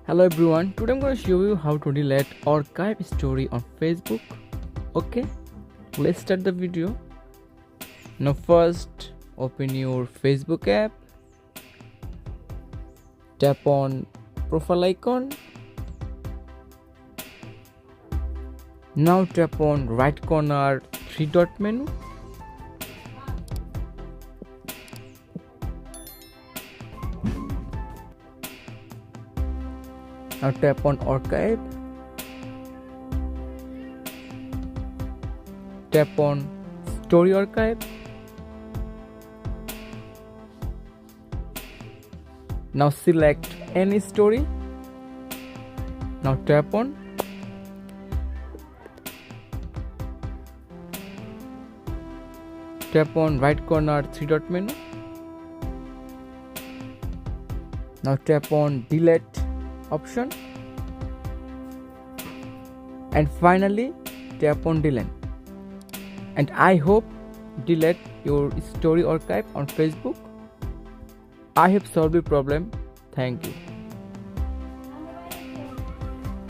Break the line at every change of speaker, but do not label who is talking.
Hello everyone, today I'm going to show you how to delete archive story on Facebook. Okay, let's start the video. Now first open your Facebook app, tap on profile icon. Now tap on right corner three dot menu. Now tap on archive. Tap on story archive. Now select any story. Now tap on. Tap on right corner three dot menu. Now tap on delete option, and finally tap on delete. And I hope delete your story archive on Facebook. I have solved the problem. Thank you.